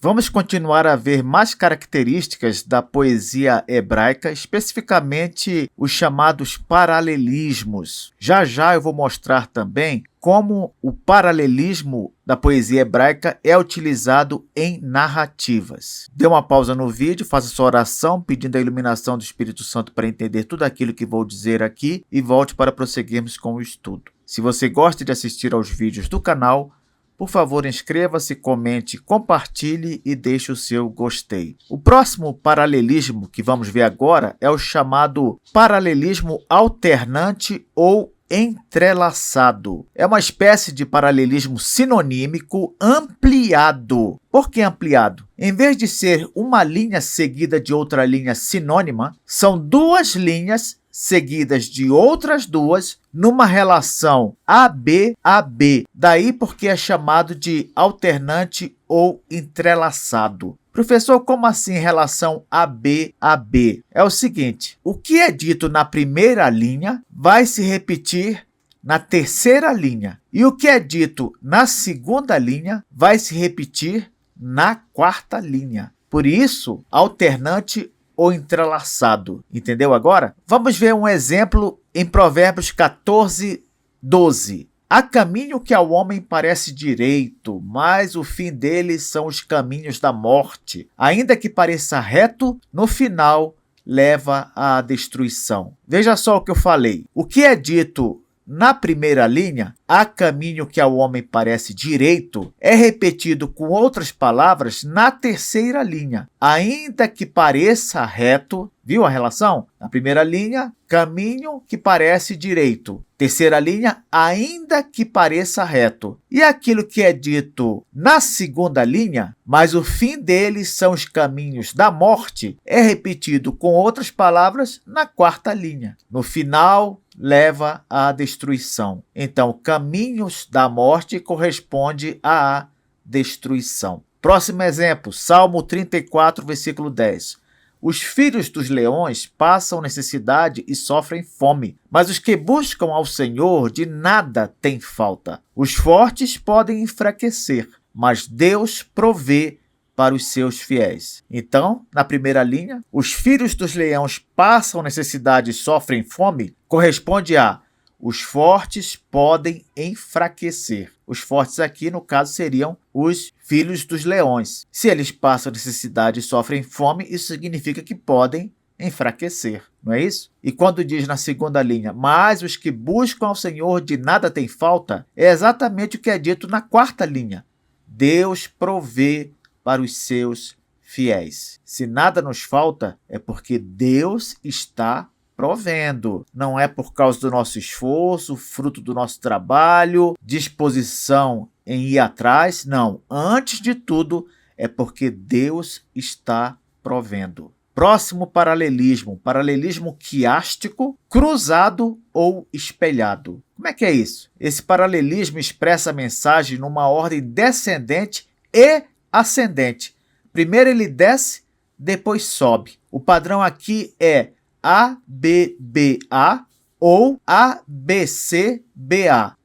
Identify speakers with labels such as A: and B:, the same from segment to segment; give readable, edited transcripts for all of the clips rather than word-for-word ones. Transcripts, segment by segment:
A: Vamos continuar a ver mais características da poesia hebraica, especificamente os chamados paralelismos. Já já eu vou mostrar também como o paralelismo da poesia hebraica é utilizado em narrativas. Dê uma pausa no vídeo, faça sua oração pedindo a iluminação do Espírito Santo para entender tudo aquilo que vou dizer aqui e volte para prosseguirmos com o estudo. Se você gosta de assistir aos vídeos do canal, por favor, inscreva-se, comente, compartilhe e deixe o seu gostei. O próximo paralelismo que vamos ver agora é o chamado paralelismo alternante ou entrelaçado. É uma espécie de paralelismo sinonímico ampliado. Por que ampliado? Em vez de ser uma linha seguida de outra linha sinônima, são duas linhas seguidas de outras duas numa relação AB-AB. Daí porque é chamado de alternante ou entrelaçado. Professor, como assim relação AB-AB? É o seguinte, o que é dito na primeira linha vai se repetir na terceira linha. E o que é dito na segunda linha vai se repetir na quarta linha. Por isso, alternante ou entrelaçado. Entendeu agora? Vamos ver um exemplo em Provérbios 14, 12. Há caminho que ao homem parece direito, mas o fim dele são os caminhos da morte. Ainda que pareça reto, no final leva à destruição. Veja só o que eu falei. O que é dito na primeira linha, há caminho que ao homem parece direito, é repetido com outras palavras na terceira linha. Ainda que pareça reto, viu a relação? Na primeira linha, caminho que parece direito. Terceira linha, ainda que pareça reto. E aquilo que é dito na segunda linha, mas o fim deles são os caminhos da morte, é repetido com outras palavras na quarta linha. No final, leva à destruição. Então, caminhos da morte corresponde à destruição. Próximo exemplo, Salmo 34, versículo 10. Os filhos dos leões passam necessidade e sofrem fome, mas os que buscam ao Senhor de nada têm falta. Os fortes podem enfraquecer, mas Deus provê para os seus fiéis. Então, na primeira linha, os filhos dos leões passam necessidade e sofrem fome, corresponde a os fortes podem enfraquecer. Os fortes aqui, no caso, seriam os filhos dos leões. Se eles passam necessidade e sofrem fome, isso significa que podem enfraquecer, não é isso? E quando diz na segunda linha, mas os que buscam ao Senhor de nada têm falta, é exatamente o que é dito na quarta linha. Deus provê para os seus fiéis. Se nada nos falta, é porque Deus está provendo. Não é por causa do nosso esforço, fruto do nosso trabalho, disposição em ir atrás. Não. Antes de tudo, é porque Deus está provendo. Próximo paralelismo. Paralelismo quiástico, cruzado ou espelhado. Como é que é isso? Esse paralelismo expressa a mensagem numa ordem descendente e ascendente. Primeiro ele desce, depois sobe. O padrão aqui é ABBA ou ABCBA.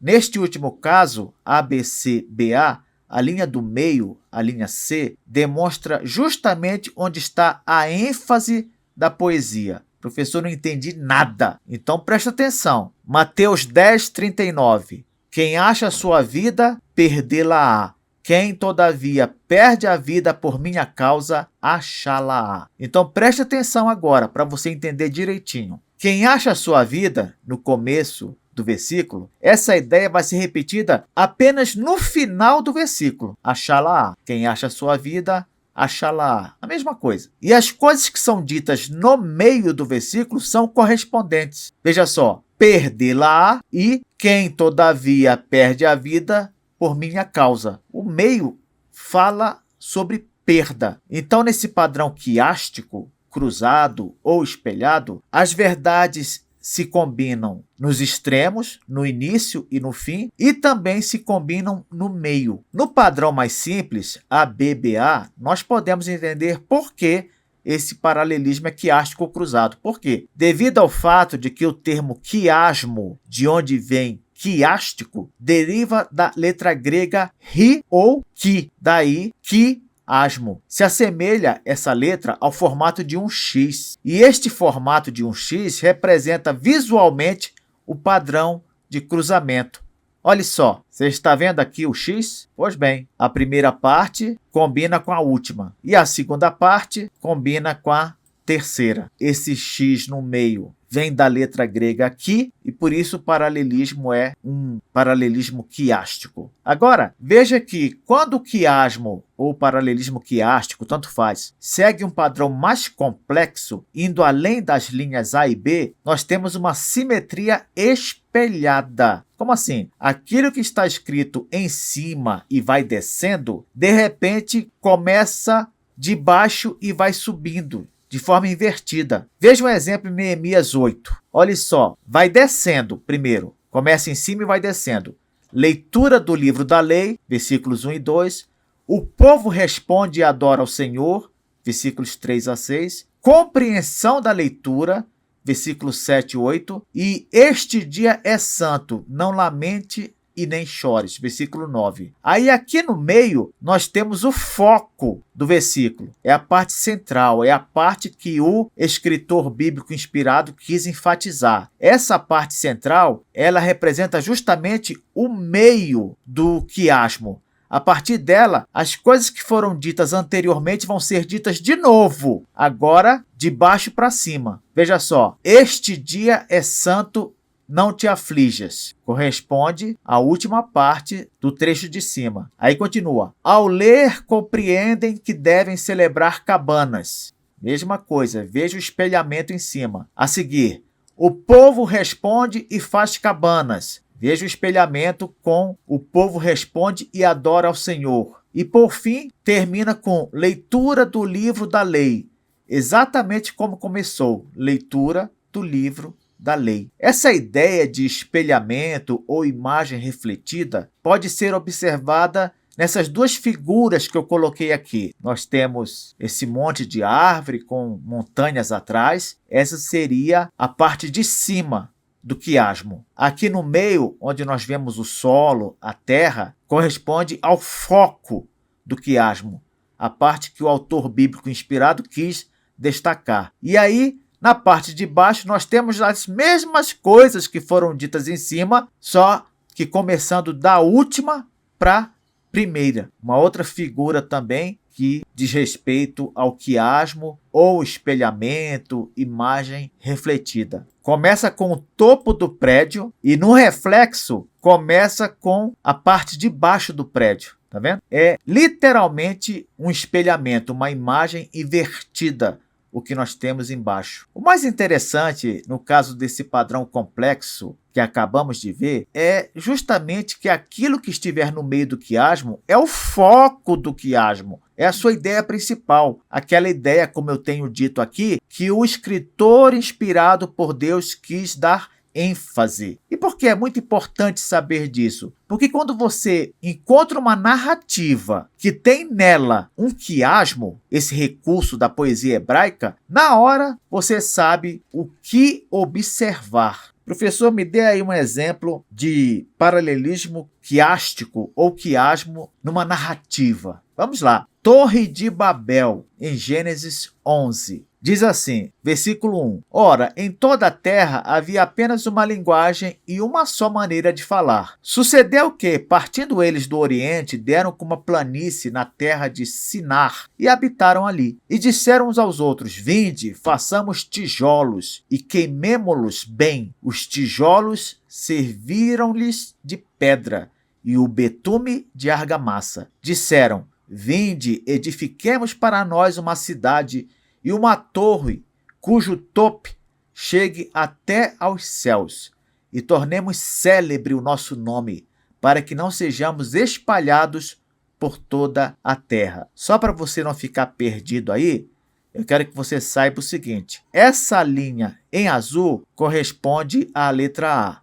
A: Neste último caso, ABCBA, a linha do meio, a linha C, demonstra justamente onde está a ênfase da poesia. Professor, não entendi nada. Então presta atenção. Mateus 10, 39. Quem acha a sua vida, perdê-la-á. Quem, todavia, perde a vida por minha causa, achá-la-á. Então, preste atenção agora, para você entender direitinho. Quem acha a sua vida, no começo do versículo, essa ideia vai ser repetida apenas no final do versículo. Achá-la-á. Quem acha a sua vida, achá-la-á. A mesma coisa. E as coisas que são ditas no meio do versículo são correspondentes. Veja só, perdê-la-á e quem, todavia, perde a vida por minha causa. O meio fala sobre perda. Então, nesse padrão quiástico, cruzado ou espelhado, as verdades se combinam nos extremos, no início e no fim, e também se combinam no meio. No padrão mais simples, ABBA, nós podemos entender por que esse paralelismo é quiástico ou cruzado. Por quê? Devido ao fato de que o termo quiasmo, de onde vem quiástico, deriva da letra grega ri ou ki, daí ki asmo. Se assemelha essa letra ao formato de um X. E este formato de um X representa visualmente o padrão de cruzamento. Olha só, você está vendo aqui o X? Pois bem, a primeira parte combina com a última e a segunda parte combina com a terceira. Esse X no meio vem da letra grega chi e por isso o paralelismo é um paralelismo quiástico. Agora, veja que quando o quiasmo ou paralelismo quiástico, tanto faz, segue um padrão mais complexo, indo além das linhas A e B, nós temos uma simetria espelhada. Como assim? Aquilo que está escrito em cima e vai descendo, de repente começa de baixo e vai subindo de forma invertida. Veja um exemplo em Neemias 8. Olha só, vai descendo primeiro, começa em cima e vai descendo. Leitura do livro da lei, versículos 1 e 2. O povo responde e adora ao Senhor, versículos 3 a 6. Compreensão da leitura, versículos 7 e 8. E este dia é santo, não lamente e nem chores, versículo 9. Aí aqui no meio nós temos o foco do versículo. É a parte central, é a parte que o escritor bíblico inspirado quis enfatizar. Essa parte central, ela representa justamente o meio do quiasmo. A partir dela, as coisas que foram ditas anteriormente vão ser ditas de novo, agora de baixo para cima. Veja só, este dia é santo, não te aflijas. Corresponde à última parte do trecho de cima. Aí continua. Ao ler, compreendem que devem celebrar cabanas. Mesma coisa, veja o espelhamento em cima. A seguir, o povo responde e faz cabanas. Veja o espelhamento com o povo responde e adora ao Senhor. E por fim, termina com leitura do livro da lei. Exatamente como começou. Leitura do livro da lei. Essa ideia de espelhamento ou imagem refletida pode ser observada nessas duas figuras que eu coloquei aqui. Nós temos esse monte de árvore com montanhas atrás. Essa seria a parte de cima do quiasmo. Aqui no meio, onde nós vemos o solo, a terra, corresponde ao foco do quiasmo, a parte que o autor bíblico inspirado quis destacar. E aí, na parte de baixo, nós temos as mesmas coisas que foram ditas em cima, só que começando da última para a primeira. Uma outra figura também que diz respeito ao quiasmo ou espelhamento, imagem refletida. Começa com o topo do prédio e no reflexo começa com a parte de baixo do prédio. Tá vendo? É literalmente um espelhamento, uma imagem invertida, o que nós temos embaixo. O mais interessante, no caso desse padrão complexo que acabamos de ver, é justamente que aquilo que estiver no meio do quiasmo é o foco do quiasmo, é a sua ideia principal. Aquela ideia, como eu tenho dito aqui, que o escritor inspirado por Deus quis dar ênfase. E por que é muito importante saber disso? Porque quando você encontra uma narrativa que tem nela um quiasmo, esse recurso da poesia hebraica, na hora você sabe o que observar. Professor, me dê aí um exemplo de paralelismo quiástico ou quiasmo numa narrativa. Vamos lá. Torre de Babel, em Gênesis 11. Diz assim, versículo 1. Ora, em toda a terra havia apenas uma linguagem e uma só maneira de falar. Sucedeu que, partindo eles do Oriente, deram com uma planície na terra de Sinar e habitaram ali. E disseram uns aos outros, vinde, façamos tijolos e queimemo-los bem. Os tijolos serviram-lhes de pedra e o betume de argamassa. Disseram, vinde, edifiquemos para nós uma cidade e uma torre cujo tope chegue até aos céus, e tornemos célebre o nosso nome, para que não sejamos espalhados por toda a terra. Só para você não ficar perdido aí, eu quero que você saiba o seguinte, essa linha em azul corresponde à letra A.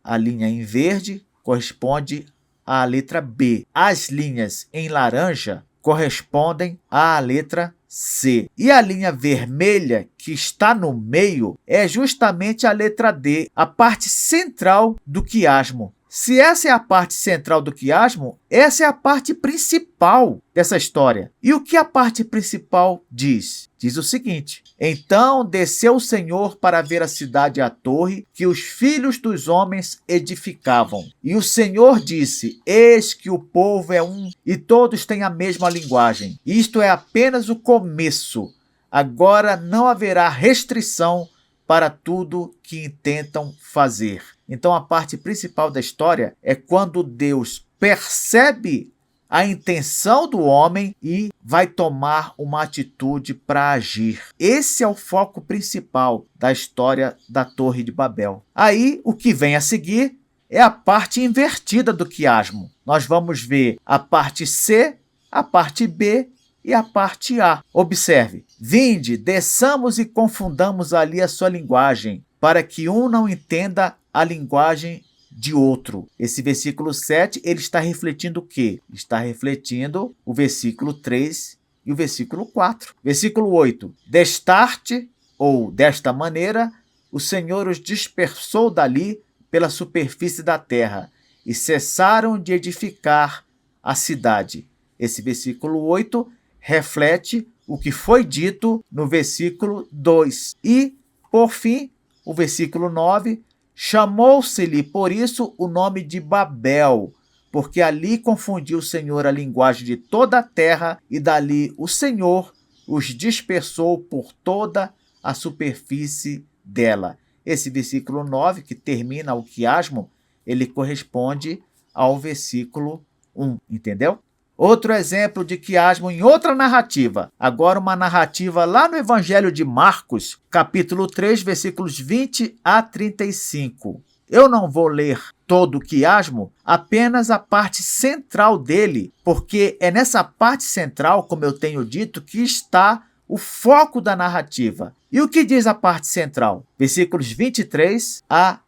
A: A linha em verde corresponde à letra B. As linhas em laranja correspondem à letra C. E a linha vermelha que está no meio é justamente a letra D, a parte central do quiasmo. Se essa é a parte central do quiasmo, essa é a parte principal dessa história. E o que a parte principal diz? Diz o seguinte: então desceu o Senhor para ver a cidade e a torre que os filhos dos homens edificavam. E o Senhor disse: eis que o povo é um e todos têm a mesma linguagem. Isto é apenas o começo. Agora não haverá restrição para tudo que intentam fazer. Então, a parte principal da história é quando Deus percebe a intenção do homem e vai tomar uma atitude para agir. Esse é o foco principal da história da Torre de Babel. Aí, o que vem a seguir é a parte invertida do quiasmo. Nós vamos ver a parte C, a parte B e a parte A. Observe: vinde, desçamos e confundamos ali a sua linguagem, para que um não entenda a linguagem de outro. Esse versículo 7, ele está refletindo o quê? Está refletindo o versículo 3 e o versículo 4. Versículo 8. Destarte, ou desta maneira, o Senhor os dispersou dali pela superfície da terra, e cessaram de edificar a cidade. Esse versículo 8 reflete o que foi dito no versículo 2. E, por fim, o versículo 9, chamou-se-lhe por isso o nome de Babel, porque ali confundiu o Senhor a linguagem de toda a terra, e dali o Senhor os dispersou por toda a superfície dela. Esse versículo 9, que termina o quiasmo, ele corresponde ao versículo 1, entendeu? Outro exemplo de quiasmo em outra narrativa. Agora uma narrativa lá no Evangelho de Marcos, capítulo 3, versículos 20 a 35. Eu não vou ler todo o quiasmo, apenas a parte central dele, porque é nessa parte central, como eu tenho dito, que está o foco da narrativa. E o que diz a parte central? Versículos 23 a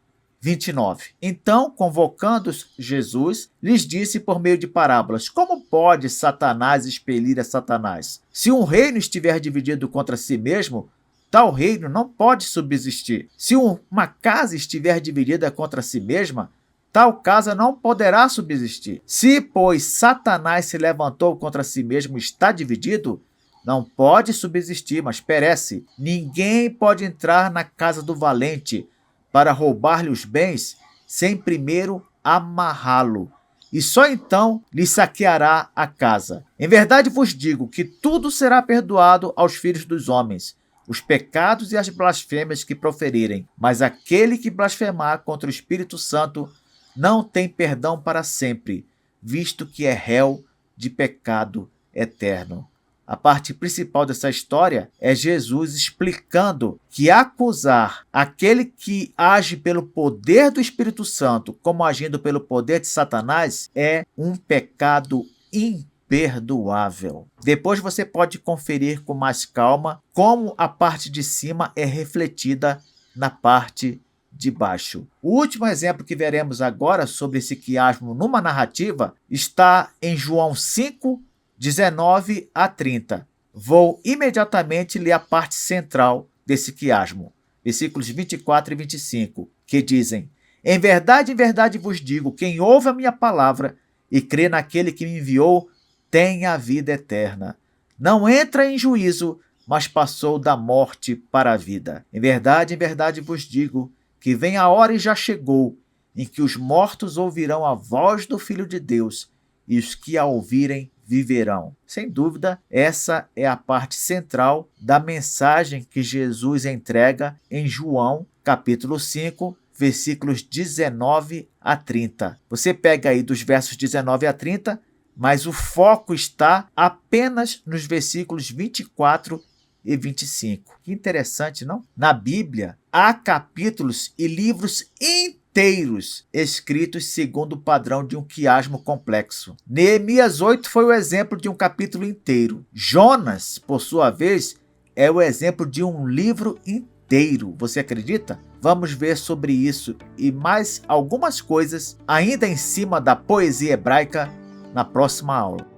A: 29. Então, convocando-os, Jesus lhes disse por meio de parábolas: como pode Satanás expelir a Satanás? Se um reino estiver dividido contra si mesmo, tal reino não pode subsistir. Se uma casa estiver dividida contra si mesma, tal casa não poderá subsistir. Se, pois, Satanás se levantou contra si mesmo e está dividido, não pode subsistir, mas perece. Ninguém pode entrar na casa do valente para roubar-lhe os bens, sem primeiro amarrá-lo, e só então lhe saqueará a casa. Em verdade vos digo que tudo será perdoado aos filhos dos homens, os pecados e as blasfêmias que proferirem, mas aquele que blasfemar contra o Espírito Santo não tem perdão para sempre, visto que é réu de pecado eterno. A parte principal dessa história é Jesus explicando que acusar aquele que age pelo poder do Espírito Santo como agindo pelo poder de Satanás é um pecado imperdoável. Depois você pode conferir com mais calma como a parte de cima é refletida na parte de baixo. O último exemplo que veremos agora sobre esse quiasmo numa narrativa está em João 5, 19 a 30. Vou imediatamente ler a parte central desse quiasmo, versículos 24 e 25, que dizem: em verdade vos digo, quem ouve a minha palavra e crê naquele que me enviou, tem a vida eterna. Não entra em juízo, mas passou da morte para a vida. Em verdade vos digo, que vem a hora e já chegou, em que os mortos ouvirão a voz do Filho de Deus, e os que a ouvirem viverão. Sem dúvida, essa é a parte central da mensagem que Jesus entrega em João, capítulo 5, versículos 19 a 30. Você pega aí dos versos 19 a 30, mas o foco está apenas nos versículos 24 e 25. Que interessante, não? Na Bíblia, há capítulos e livros inteiros escritos segundo o padrão de um quiasmo complexo. Neemias 8 foi o exemplo de um capítulo inteiro. Jonas, por sua vez, é o exemplo de um livro inteiro. Você acredita? Vamos ver sobre isso e mais algumas coisas ainda em cima da poesia hebraica na próxima aula.